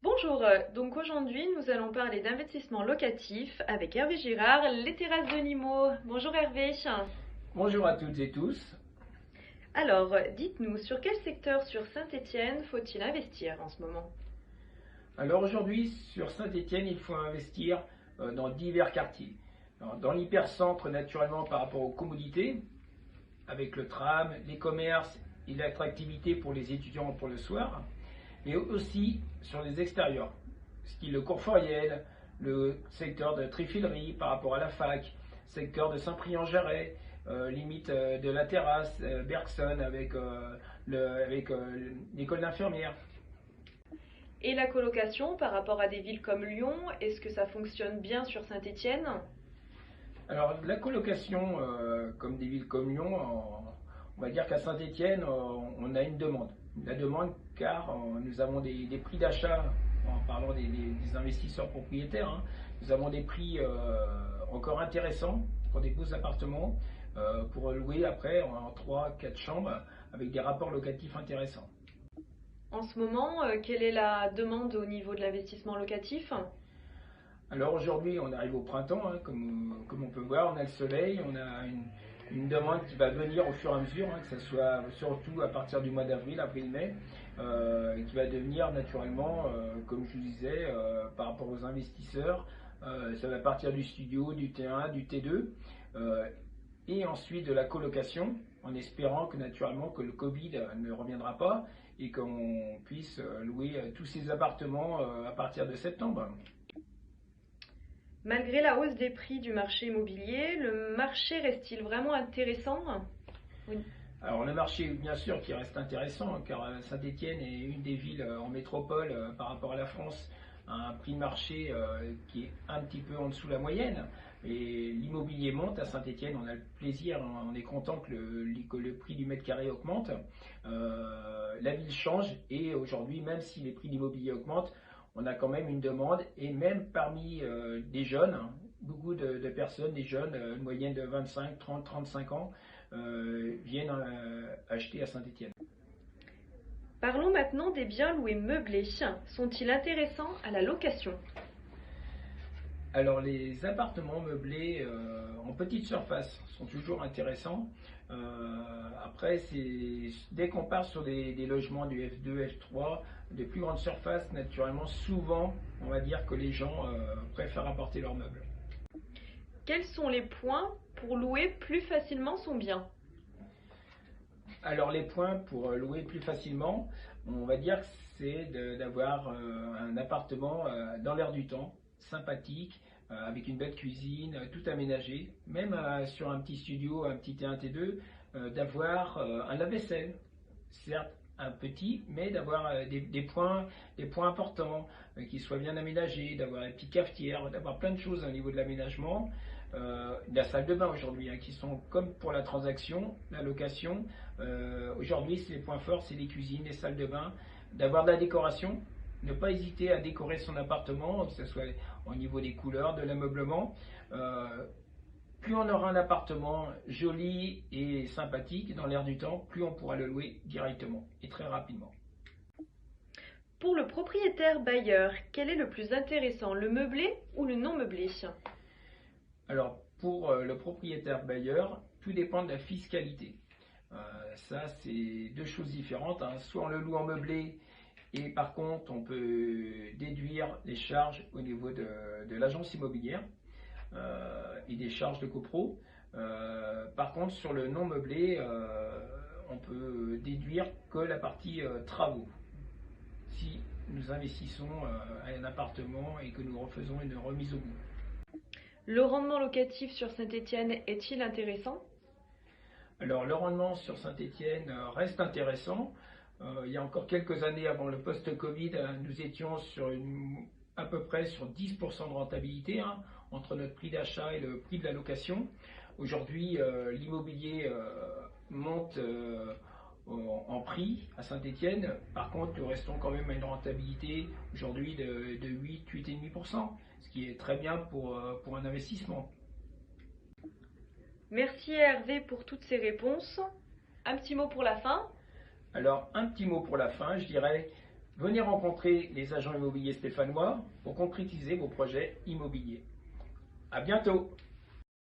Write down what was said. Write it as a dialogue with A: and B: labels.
A: Bonjour, donc aujourd'hui nous allons parler d'investissement locatif avec Hervé Girard, les terrasses de Limo. Bonjour Hervé.
B: Bonjour à toutes et tous.
A: Alors, dites-nous, sur quel secteur sur Saint-Étienne faut-il investir en ce moment?
B: Alors aujourd'hui, sur Saint-Étienne, il faut investir dans divers quartiers. Alors, dans l'hypercentre, naturellement, par rapport aux commodités, avec le tram, les commerces et l'attractivité pour les étudiants pour le soir, mais aussi sur les extérieurs, ce qui est le Courforiel, le secteur de Tréfilerie par rapport à la fac, secteur de Saint-Prix-en-Jarret, limite de la terrasse, Bergson avec l'école d'infirmière.
A: Et la colocation par rapport à des villes comme Lyon, est-ce que ça fonctionne bien sur Saint-Étienne?
B: Alors, la colocation, comme des villes comme Lyon, on va dire qu'à Saint-Étienne, on a une demande. La demande, car nous avons des prix d'achat, en parlant des investisseurs propriétaires, hein, nous avons des prix encore intéressants pour des beaux appartements, pour louer après en 3-4 chambres, avec des rapports locatifs intéressants.
A: En ce moment, quelle est la demande au niveau de l'investissement locatif?
B: Alors aujourd'hui, on arrive au printemps, hein, comme on peut voir, on a le soleil, on a une demande qui va venir au fur et à mesure, hein, que ce soit surtout à partir du mois d'avril, avril-mai, qui va devenir naturellement, comme je vous disais, par rapport aux investisseurs, ça va partir du studio, du T1, du T2, et ensuite de la colocation, en espérant que naturellement que le Covid ne reviendra pas et qu'on puisse louer tous ces appartements à partir de septembre.
A: Malgré la hausse des prix du marché immobilier, le marché reste-t-il vraiment intéressant? Oui.
B: Alors le marché, bien sûr, qui reste intéressant, hein, car Saint-Étienne est une des villes en métropole par rapport à la France, a un prix de marché qui est un petit peu en dessous de la moyenne. Et l'immobilier monte à Saint-Étienne, on a le plaisir, on est content que le prix du mètre carré augmente. La ville change et aujourd'hui, même si les prix de l'immobilier augmentent, on a quand même une demande et même parmi des jeunes, hein, beaucoup de personnes, des jeunes, une moyenne de 25, 30, 35 ans, viennent acheter à Saint-Étienne.
A: Parlons maintenant des biens loués meublés. Sont-ils intéressants à la location?
B: Alors les appartements meublés en petite surface sont toujours intéressants. Après, dès qu'on part sur des logements du F2, F3, de plus grande surface, naturellement, souvent, on va dire que les gens préfèrent apporter leurs meubles.
A: Quels sont les points pour louer plus facilement son bien?
B: Alors les points pour louer plus facilement, on va dire que c'est d'avoir un appartement dans l'air du temps, sympathique, avec une belle cuisine, tout aménagé, même sur un petit studio, un petit T1, T2, d'avoir un lave-vaisselle, certes un petit, mais d'avoir des points importants, qui soient bien aménagés, d'avoir une petite cafetière, d'avoir plein de choses au niveau de l'aménagement. La salle de bain aujourd'hui, hein, qui sont comme pour la transaction, la location. Aujourd'hui, c'est les points forts, c'est les cuisines, les salles de bain, d'avoir de la décoration, ne pas hésiter à décorer son appartement, que ce soit au niveau des couleurs, de l'ameublement. Plus on aura un appartement joli et sympathique dans l'air du temps, plus on pourra le louer directement et très rapidement.
A: Pour le propriétaire bailleur, quel est le plus intéressant, le meublé ou le non meublé?
B: Alors, pour le propriétaire bailleur, tout dépend de la fiscalité. Ça, c'est deux choses différentes, hein. Soit on le loue en meublé et par contre, on peut déduire les charges au niveau de l'agence immobilière et des charges de copro. Par contre, sur le non meublé, on peut déduire que la partie travaux. Si nous investissons à un appartement et que nous refaisons une remise au bout.
A: Le rendement locatif sur Saint-Étienne est-il intéressant?
B: Alors le rendement sur Saint-Étienne reste intéressant. Il y a encore quelques années avant le post-Covid, nous étions à peu près sur 10% de rentabilité, hein, entre notre prix d'achat et le prix de la location. Aujourd'hui, l'immobilier monte en prix à Saint-Étienne. Par contre, nous restons quand même à une rentabilité aujourd'hui de 8-8,5%, ce qui est très bien pour un investissement.
A: Merci Hervé pour toutes ces réponses. Un petit mot pour la fin.
B: Alors, un petit mot pour la fin, je dirais, Venez rencontrer les agents immobiliers stéphanois pour concrétiser vos projets immobiliers. À bientôt!